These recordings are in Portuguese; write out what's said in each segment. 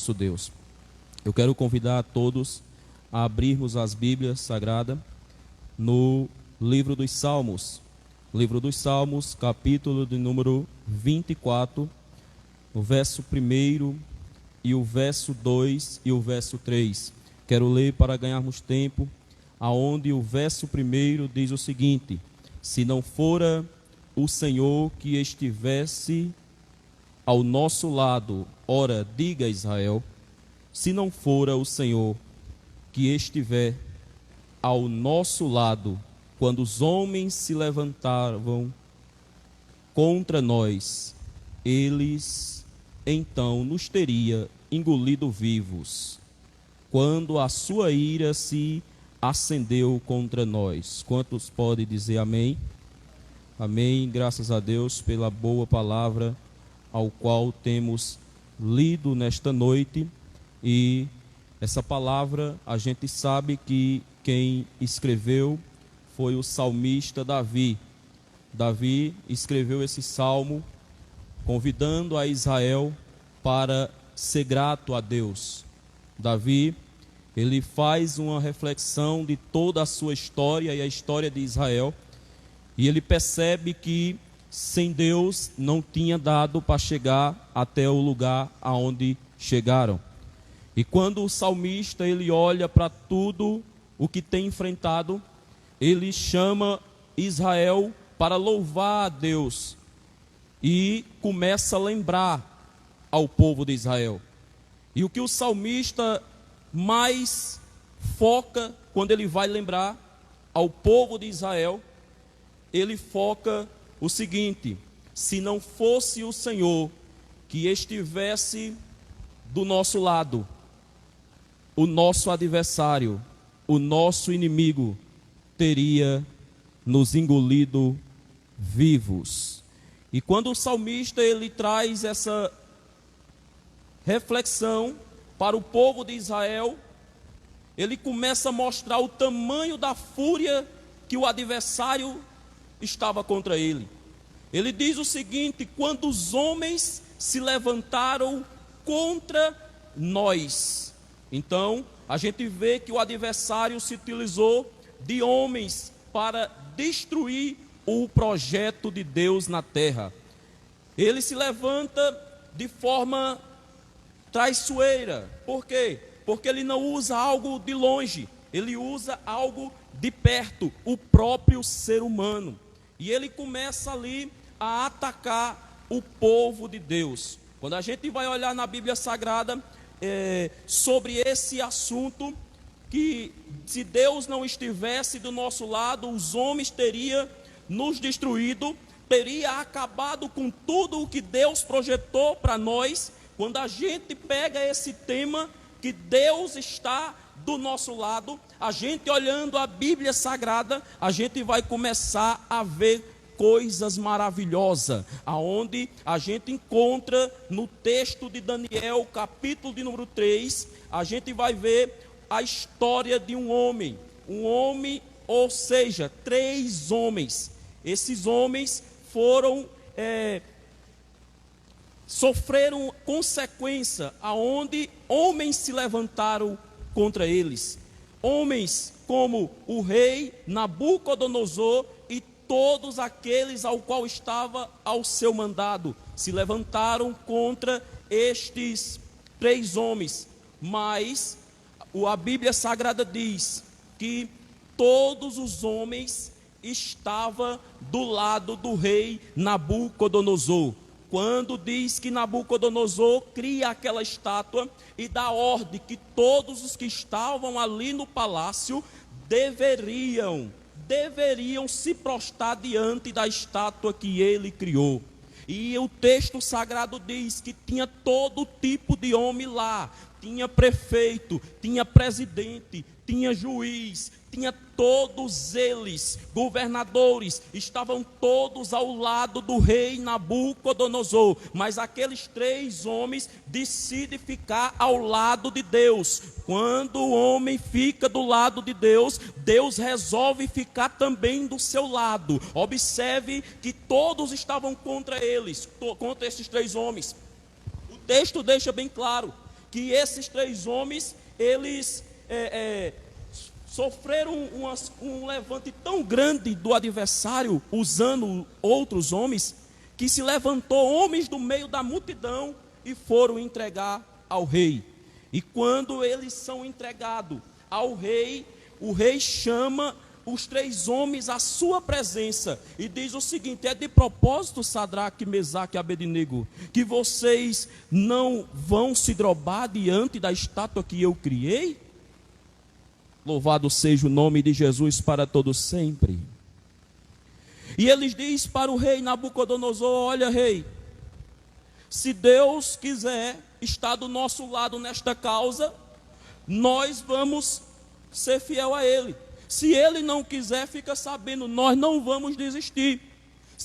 nosso Deus. Eu quero convidar a todos a abrirmos as Bíblias Sagradas no livro dos Salmos. Livro dos Salmos, capítulo de número 24, o verso 1 e o verso 2 e o verso 3. Quero ler para ganharmos tempo, aonde o verso 1 diz o seguinte: se não fora o Senhor que estivesse ao nosso lado, ora, diga Israel, se não fora o Senhor que estiver ao nosso lado, quando os homens se levantavam contra nós, eles então nos teria engolido vivos, quando a sua ira se acendeu contra nós. Quantos podem dizer amém? Amém. Graças a Deus pela boa palavra ao qual temos lido nesta noite. E essa palavra a gente sabe que quem escreveu foi o salmista Davi. Davi escreveu esse salmo convidando a Israel para ser grato a Deus. Davi, ele faz uma reflexão de toda a sua história e a história de Israel, e ele percebe que sem Deus não tinha dado para chegar até o lugar aonde chegaram. E quando o salmista ele olha para tudo o que tem enfrentado, ele chama Israel para louvar a Deus e começa a lembrar ao povo de Israel. E o que o salmista mais foca quando ele vai lembrar ao povo de Israel, ele foca o seguinte: se não fosse o Senhor que estivesse do nosso lado, o nosso adversário, o nosso inimigo, teria nos engolido vivos. E quando o salmista ele traz essa reflexão para o povo de Israel, ele começa a mostrar o tamanho da fúria que o adversário estava contra ele. Ele diz o seguinte: quando os homens se levantaram contra nós. Então, a gente vê que o adversário se utilizou de homens para destruir o projeto de Deus na terra. Ele se levanta de forma traiçoeira. Por quê? Porque ele não usa algo de longe, ele usa algo de perto, o próprio ser humano. E ele começa ali a atacar o povo de Deus. Quando a gente vai olhar na Bíblia Sagrada sobre esse assunto, que se Deus não estivesse do nosso lado, os homens teriam nos destruído, teria acabado com tudo o que Deus projetou para nós. Quando a gente pega esse tema, que Deus está do nosso lado, a gente olhando a Bíblia Sagrada, a gente vai começar a ver coisas maravilhosas, aonde a gente encontra no texto de Daniel, capítulo de número 3, a gente vai ver a história de um homem, ou seja, 3 homens. Esses homens sofreram consequência, aonde homens se levantaram contra eles. Homens como o rei Nabucodonosor e todos aqueles ao qual estava ao seu mandado se levantaram contra estes 3 homens. Mas a Bíblia Sagrada diz que todos os homens estavam do lado do rei Nabucodonosor. Quando diz que Nabucodonosor cria aquela estátua e dá ordem que todos os que estavam ali no palácio deveriam se prostrar diante da estátua que ele criou. E o texto sagrado diz que tinha todo tipo de homem lá. Tinha prefeito, tinha presidente, tinha juiz, tinha todos eles, governadores, estavam todos ao lado do rei Nabucodonosor. Mas aqueles 3 homens decidem ficar ao lado de Deus. Quando o homem fica do lado de Deus, Deus resolve ficar também do seu lado. Observe que todos estavam contra eles, contra esses 3 homens. O texto deixa bem claro que esses 3 homens, eles sofreram um levante tão grande do adversário, usando outros homens, que se levantou homens do meio da multidão e foram entregar ao rei. E quando eles são entregados ao rei, o rei chama os 3 homens à sua presença e diz o seguinte: é de propósito, Sadraque, Mesaque e Abednego, que vocês não vão se drobar diante da estátua que eu criei? Louvado seja o nome de Jesus para todos sempre. E eles diz para o rei Nabucodonosor: olha, rei, se Deus quiser estar do nosso lado nesta causa, nós vamos ser fiel a Ele. Se Ele não quiser, fica sabendo, nós não vamos desistir.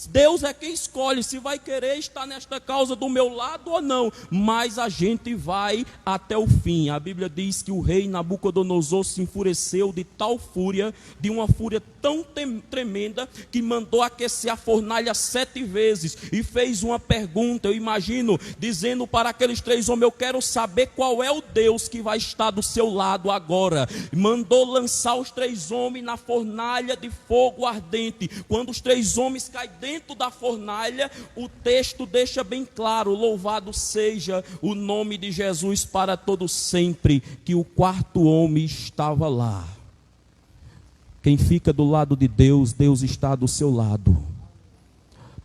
Deus é quem escolhe se vai querer estar nesta causa do meu lado ou não, mas a gente vai até o fim. A Bíblia diz que o rei Nabucodonosor se enfureceu de tal fúria, de uma fúria tão tremenda, que mandou aquecer a fornalha 7 vezes e fez uma pergunta, eu imagino, dizendo para aqueles 3 homens: eu quero saber qual é o Deus que vai estar do seu lado agora. Mandou lançar os 3 homens na fornalha de fogo ardente. Quando os 3 homens caem dentro da fornalha, o texto deixa bem claro: louvado seja o nome de Jesus para todo sempre, que o 4º homem estava lá. Quem fica do lado de Deus, Deus está do seu lado.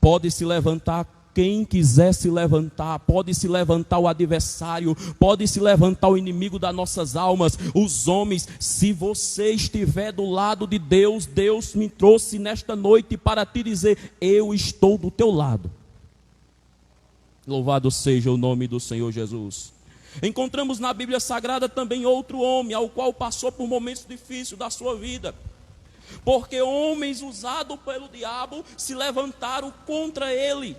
Pode se levantar quem quiser se levantar, pode se levantar o adversário, pode se levantar o inimigo das nossas almas, os homens. Se você estiver do lado de Deus, Deus me trouxe nesta noite para te dizer: eu estou do teu lado. Louvado seja o nome do Senhor Jesus. Encontramos na Bíblia Sagrada também outro homem, ao qual passou por momentos difíceis da sua vida, porque homens usados pelo diabo se levantaram contra ele.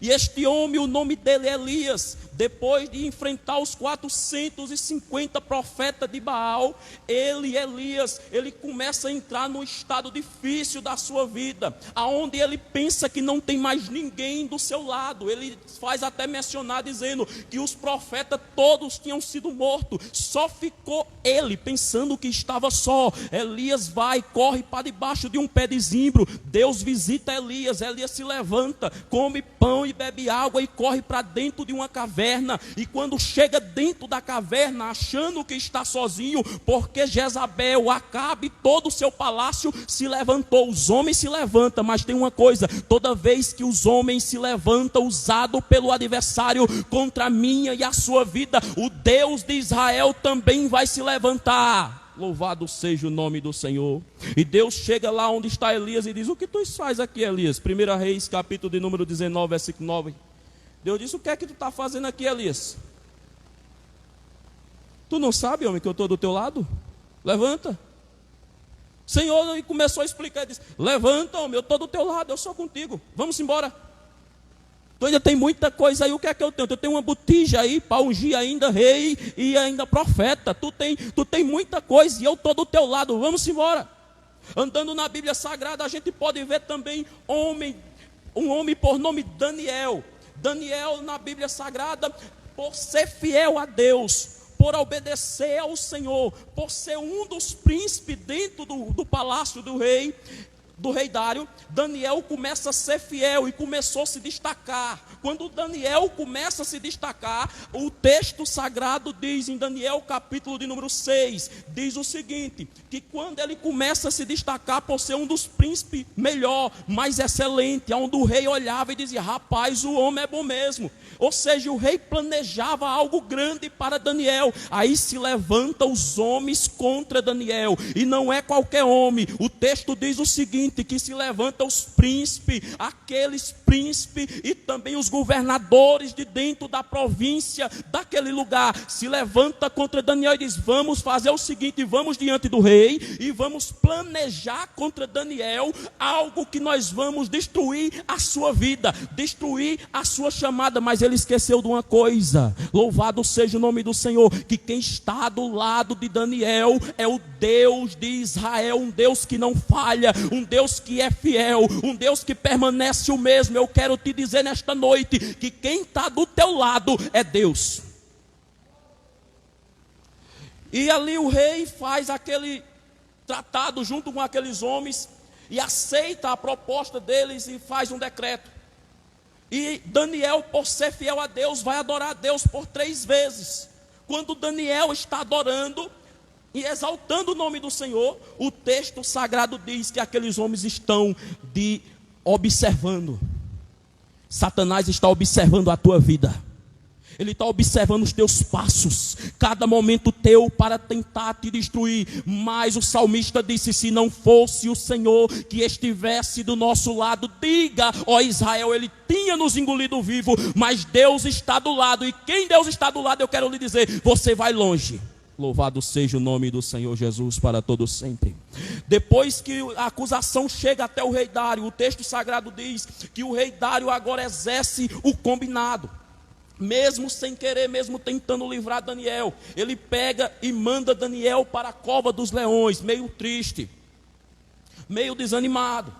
E este homem, o nome dele é Elias. Depois de enfrentar os 450 profetas de Baal, Elias, ele começa a entrar num estado difícil da sua vida, aonde ele pensa que não tem mais ninguém do seu lado. Ele faz até mencionar, dizendo que os profetas todos tinham sido mortos, só ficou ele, pensando que estava só. Elias vai, corre para debaixo de um pé de zimbro. Deus visita Elias, Elias se levanta, come pão e bebe água e corre para dentro de uma caverna. E quando chega dentro da caverna, achando que está sozinho, porque Jezabel, Acabe, todo o seu palácio se levantou. Os homens se levantam, mas tem uma coisa: toda vez que os homens se levantam, usado pelo adversário contra a minha e a sua vida, o Deus de Israel também vai se levantar. Louvado seja o nome do Senhor. E Deus chega lá onde está Elias e diz: o que tu faz aqui, Elias? 1 Reis, capítulo de número 19, versículo 9. Deus disse: o que é que tu está fazendo aqui, Elias? Tu não sabe, homem, que eu estou do teu lado? Levanta. Senhor, e começou a explicar, disse: levanta, homem, eu estou do teu lado, eu sou contigo, vamos embora. Tu ainda tem muita coisa aí. O que é que eu tenho? Tu tem uma botija aí para ungir ainda rei e ainda profeta. Tu tem muita coisa e eu estou do teu lado, vamos embora. Andando na Bíblia Sagrada, a gente pode ver também um homem por nome Daniel. Daniel, na Bíblia Sagrada, por ser fiel a Deus, por obedecer ao Senhor, por ser um dos príncipes dentro do palácio do rei Dário, Daniel começa a ser fiel e começou a se destacar. Quando Daniel começa a se destacar, o texto sagrado diz em Daniel capítulo de número 6, diz o seguinte: que quando ele começa a se destacar por ser um dos príncipes melhor, mais excelente, onde o rei olhava e dizia: rapaz, o homem é bom mesmo. Ou seja, o rei planejava algo grande para Daniel. Aí se levantam os homens contra Daniel, e não é qualquer homem. O texto diz o seguinte: que se levantam os príncipes, aqueles príncipes e também os governadores de dentro da província, daquele lugar, se levanta contra Daniel e diz: vamos fazer o seguinte, vamos diante do rei e vamos planejar contra Daniel algo que nós vamos destruir a sua vida, destruir a sua chamada. Mas ele esqueceu de uma coisa: louvado seja o nome do Senhor, que quem está do lado de Daniel é o Deus de Israel, um Deus que não falha, um Deus que é fiel, um Deus que permanece o mesmo. Eu quero te dizer nesta noite que quem está do teu lado é Deus. E ali o rei faz aquele tratado junto com aqueles homens e aceita a proposta deles e faz um decreto. E Daniel, por ser fiel a Deus, vai adorar a Deus por 3 vezes. Quando Daniel está adorando e exaltando o nome do Senhor, o texto sagrado diz que aqueles homens estão observando. Satanás está observando a tua vida. Ele está observando os teus passos, cada momento teu para tentar te destruir. Mas o salmista disse: se não fosse o Senhor que estivesse do nosso lado, diga, ó Israel, ele tinha nos engolido vivo. Mas Deus está do lado, e quem Deus está do lado, eu quero lhe dizer, você vai longe. Louvado seja o nome do Senhor Jesus para todo sempre. Depois que a acusação chega até o rei Dário, o texto sagrado diz que o rei Dário agora exerce o combinado. Mesmo sem querer, mesmo tentando livrar Daniel, ele pega e manda Daniel para a cova dos leões, meio triste, meio desanimado,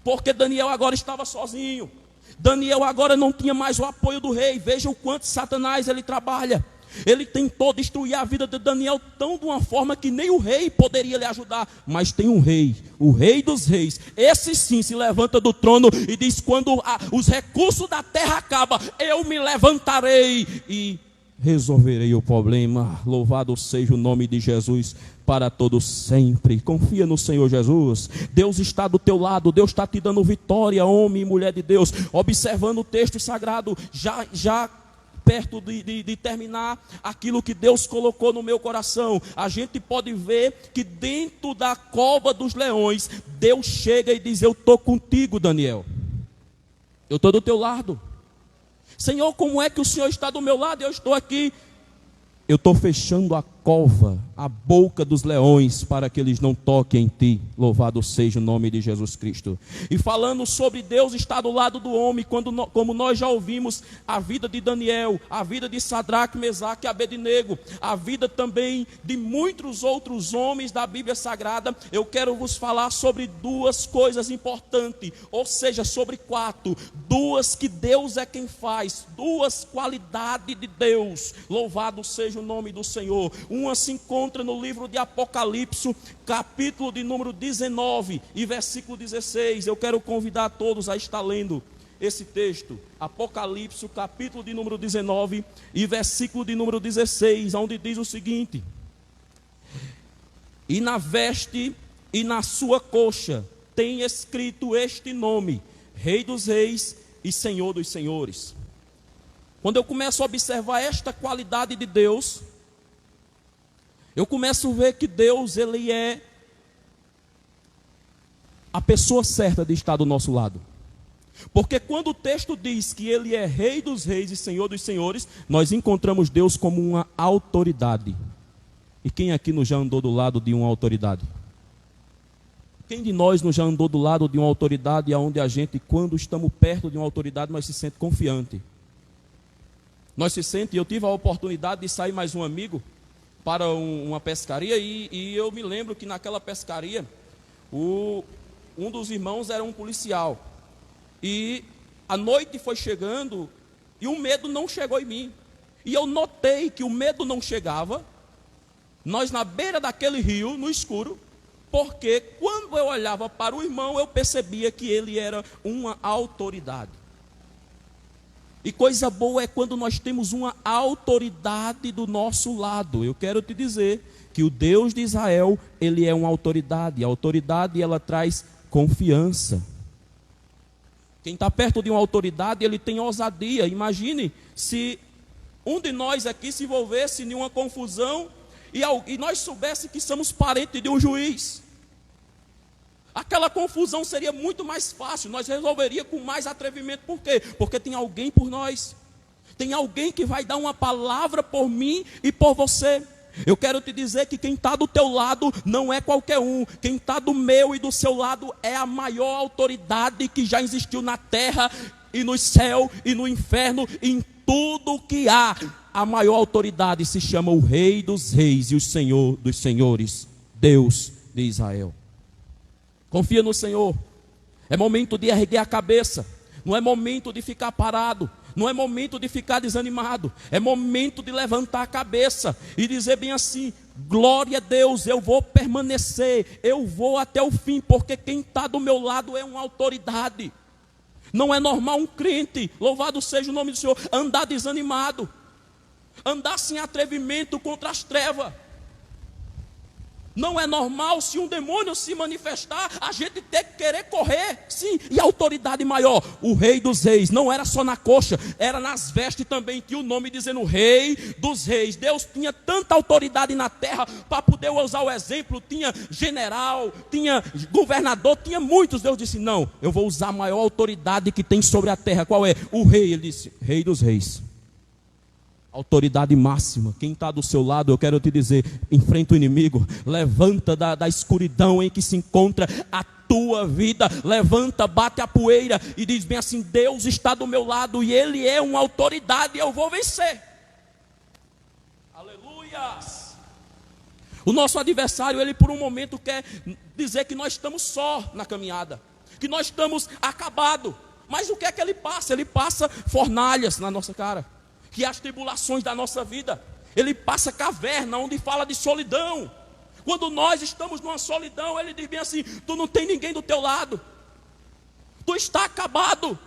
porque Daniel agora estava sozinho. Daniel agora não tinha mais o apoio do rei. Veja o quanto Satanás ele trabalha. Ele tentou destruir a vida de Daniel tão de uma forma que nem o rei poderia lhe ajudar. Mas tem um rei, o rei dos reis. Esse sim se levanta do trono e diz: quando os recursos da terra acabam, eu me levantarei e resolverei o problema. Louvado seja o nome de Jesus para todos sempre. Confia no Senhor Jesus. Deus está do teu lado. Deus está te dando vitória, homem e mulher de Deus. Observando o texto sagrado, já perto de terminar aquilo que Deus colocou no meu coração, a gente pode ver que dentro da cova dos leões, Deus chega e diz: eu estou contigo, Daniel, eu estou do teu lado. Senhor, como é que o Senhor está do meu lado? Eu estou aqui. Eu estou fechando a cova, a boca dos leões, para que eles não toquem em ti. Louvado seja o nome de Jesus Cristo. E falando sobre Deus estar do lado do homem, como nós já ouvimos a vida de Daniel, a vida de Sadraque, Mesaque e Abednego, a vida também de muitos outros homens da Bíblia Sagrada, eu quero vos falar sobre 2 coisas importantes, ou seja, sobre 4, 2 que Deus é quem faz, 2 qualidades de Deus. Louvado seja o nome do Senhor. Uma se encontra no livro de Apocalipse, capítulo de número 19 e versículo 16. Eu quero convidar todos a estar lendo esse texto. Apocalipse, capítulo de número 19 e versículo de número 16, onde diz o seguinte: e na veste e na sua coxa tem escrito este nome: Rei dos Reis e Senhor dos Senhores. Quando eu começo a observar esta qualidade de Deus, eu começo a ver que Deus, ele é a pessoa certa de estar do nosso lado. Porque quando o texto diz que ele é Rei dos Reis e Senhor dos Senhores, nós encontramos Deus como uma autoridade. E quem aqui nos já andou do lado de uma autoridade? Quem de nós nos já andou do lado de uma autoridade, onde a gente, quando estamos perto de uma autoridade, nós se sente confiante? Nós se sente, eu tive a oportunidade de sair mais um amigo para uma pescaria, e eu me lembro que naquela pescaria, um dos irmãos era um policial, e a noite foi chegando, e o medo não chegou em mim, e eu notei que o medo não chegava, nós na beira daquele rio, no escuro, porque quando eu olhava para o irmão, eu percebia que ele era uma autoridade. E coisa boa é quando nós temos uma autoridade do nosso lado. Eu quero te dizer que o Deus de Israel, ele é uma autoridade. A autoridade, ela traz confiança. Quem está perto de uma autoridade, ele tem ousadia. Imagine se um de nós aqui se envolvesse em uma confusão e nós soubéssemos que somos parentes de um juiz. Aquela confusão seria muito mais fácil, nós resolveríamos com mais atrevimento. Por quê? Porque tem alguém por nós. Tem alguém que vai dar uma palavra por mim e por você. Eu quero te dizer que quem está do teu lado não é qualquer um. Quem está do meu e do seu lado é a maior autoridade que já existiu na terra e no céu e no inferno, e em tudo que há. A maior autoridade se chama o Rei dos Reis e o Senhor dos Senhores, Deus de Israel. Confia no Senhor. É momento de erguer a cabeça. Não é momento de ficar parado. Não é momento de ficar desanimado. É momento de levantar a cabeça e dizer bem assim: glória a Deus, eu vou permanecer, eu vou até o fim, porque quem está do meu lado é uma autoridade. Não é normal um crente, louvado seja o nome do Senhor, andar desanimado, andar sem atrevimento contra as trevas. Não é normal, se um demônio se manifestar, a gente ter que querer correr. Sim, e a autoridade maior, o Rei dos Reis, não era só na coxa, era nas vestes também, tinha o nome dizendo Rei dos Reis. Deus tinha tanta autoridade na terra, para poder usar o exemplo, tinha general, tinha governador, tinha muitos. Deus disse: não, eu vou usar a maior autoridade que tem sobre a terra. Qual é? O Rei. Ele disse: Rei dos Reis. Autoridade máxima. Quem está do seu lado, eu quero te dizer: enfrenta o inimigo, levanta da escuridão em que se encontra a tua vida, levanta, bate a poeira e diz bem assim: Deus está do meu lado e Ele é uma autoridade, eu vou vencer. Aleluias. O nosso adversário, ele por um momento quer dizer que nós estamos só na caminhada, que nós estamos acabados. Mas o que é que ele passa? Ele passa fornalhas na nossa cara, que as tribulações da nossa vida. Ele passa caverna, onde fala de solidão. Quando nós estamos numa solidão, ele diz bem assim: tu não tem ninguém do teu lado, tu está acabado.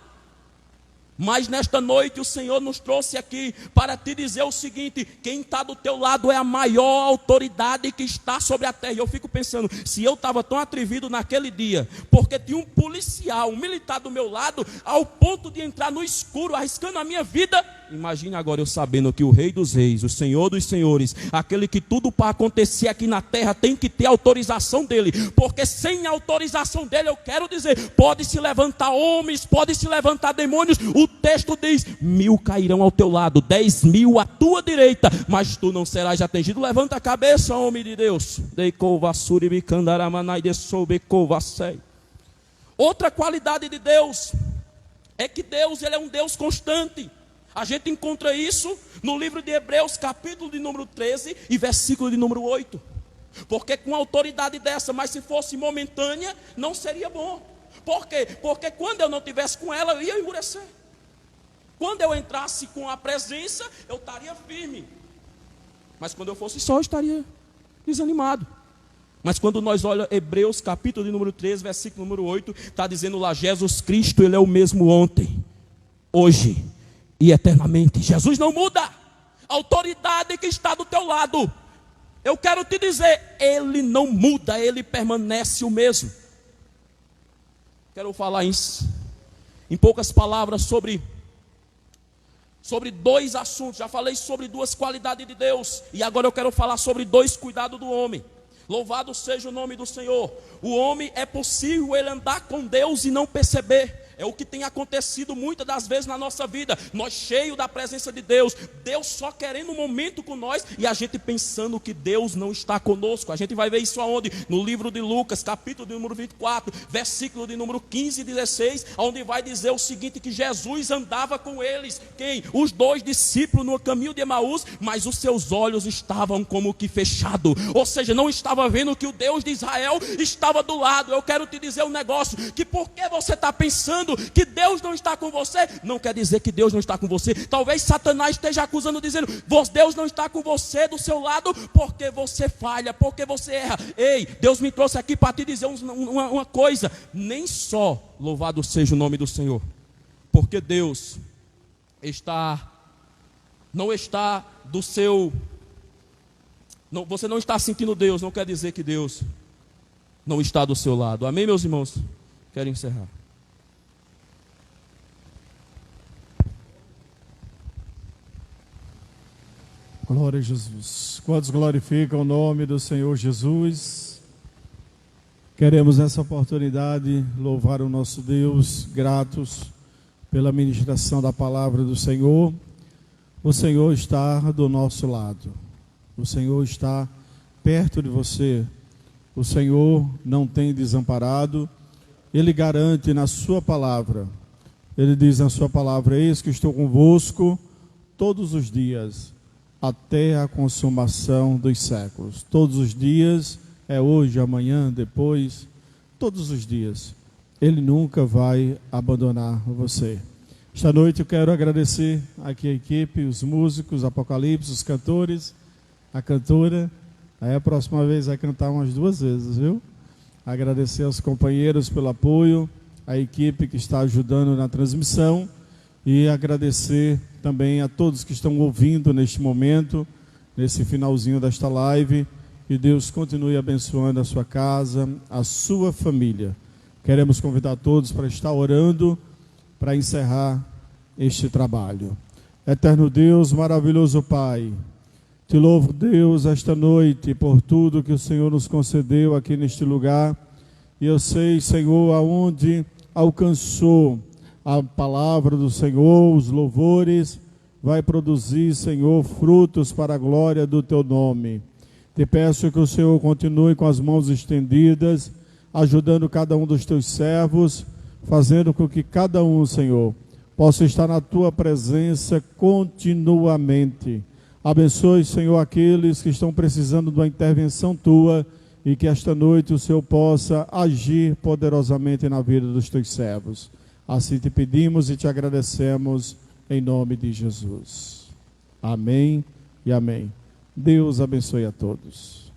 Mas nesta noite o Senhor nos trouxe aqui para te dizer o seguinte: quem está do teu lado é a maior autoridade que está sobre a terra. E eu fico pensando, se eu estava tão atrevido naquele dia, porque tinha um policial, um militar do meu lado, ao ponto de entrar no escuro, arriscando a minha vida, imagine agora eu sabendo que o Rei dos Reis, o Senhor dos Senhores, aquele que tudo para acontecer aqui na terra tem que ter autorização dele, porque sem a autorização dele, eu quero dizer, pode se levantar homens, pode se levantar demônios. O texto diz: 1000 cairão ao teu lado, 10.000 à tua direita, mas tu não serás atingido. Levanta a cabeça, homem de Deus. Outra qualidade de Deus é que Deus, ele é um Deus constante. A gente encontra isso no livro de Hebreus, capítulo de número 13 e versículo de número 8. Porque com autoridade dessa, mas se fosse momentânea, não seria bom. Por quê? Porque quando eu não tivesse com ela, eu ia endurecer. Quando eu entrasse com a presença, eu estaria firme. Mas quando eu fosse só, eu estaria desanimado. Mas quando nós olhamos Hebreus, capítulo de número 13, versículo número 8, está dizendo lá: Jesus Cristo, ele é o mesmo ontem, hoje e eternamente. Jesus não muda. A autoridade que está do teu lado, eu quero te dizer, ele não muda, ele permanece o mesmo. Quero falar em poucas palavras sobre dois assuntos. Já falei sobre duas qualidades de Deus, e agora eu quero falar sobre dois cuidados do homem. Louvado seja o nome do Senhor. O homem, é possível ele andar com Deus e não perceber. É o que tem acontecido muitas das vezes na nossa vida. Nós cheios da presença de Deus, Deus só querendo um momento com nós, e a gente pensando que Deus não está conosco. A gente vai ver isso aonde? No livro de Lucas, capítulo de número 24, versículo de número 15 e 16, onde vai dizer o seguinte: que Jesus andava com eles. Quem? Os dois discípulos no caminho de Emaús, mas os seus olhos estavam como que fechados. Ou seja, não estava vendo que o Deus de Israel estava do lado. Eu quero te dizer um negócio, que porque você está pensando que Deus não está com você, não quer dizer que Deus não está com você. Talvez Satanás esteja acusando, dizendo: Deus não está com você, do seu lado, porque você falha, porque você erra. Ei, Deus me trouxe aqui para te dizer uma coisa: nem só, louvado seja o nome do Senhor, porque Deus não está do seu, não, você não está sentindo Deus, não quer dizer que Deus não está do seu lado. Amém, meus irmãos? Quero encerrar. Glória a Jesus. Quantos glorificam o nome do Senhor Jesus? Queremos nessa oportunidade louvar o nosso Deus, gratos pela ministração da palavra do Senhor. O Senhor está do nosso lado. O Senhor está perto de você. O Senhor não tem desamparado. Ele garante na sua palavra. Ele diz na sua palavra: eis que estou convosco todos os dias, até a consumação dos séculos. Todos os dias, é hoje, amanhã, depois, todos os dias. Ele nunca vai abandonar você. Esta noite eu quero agradecer aqui a equipe, os músicos, Apocalipse, os cantores, a cantora. Aí a próxima vez vai cantar umas 2 vezes, viu? Agradecer aos companheiros pelo apoio, a equipe que está ajudando na transmissão e agradecer também a todos que estão ouvindo neste momento, nesse finalzinho desta live. Que Deus continue abençoando a sua casa, a sua família. Queremos convidar todos para estar orando para encerrar este trabalho. Eterno Deus, maravilhoso Pai, te louvo, Deus, esta noite por tudo que o Senhor nos concedeu aqui neste lugar. E eu sei, Senhor, aonde alcançou a palavra do Senhor, os louvores, vai produzir, Senhor, frutos para a glória do teu nome. Te peço que o Senhor continue com as mãos estendidas, ajudando cada um dos teus servos, fazendo com que cada um, Senhor, possa estar na tua presença continuamente. Abençoe, Senhor, aqueles que estão precisando de uma intervenção tua e que esta noite o Senhor possa agir poderosamente na vida dos teus servos. Assim te pedimos e te agradecemos em nome de Jesus. Amém e amém. Deus abençoe a todos.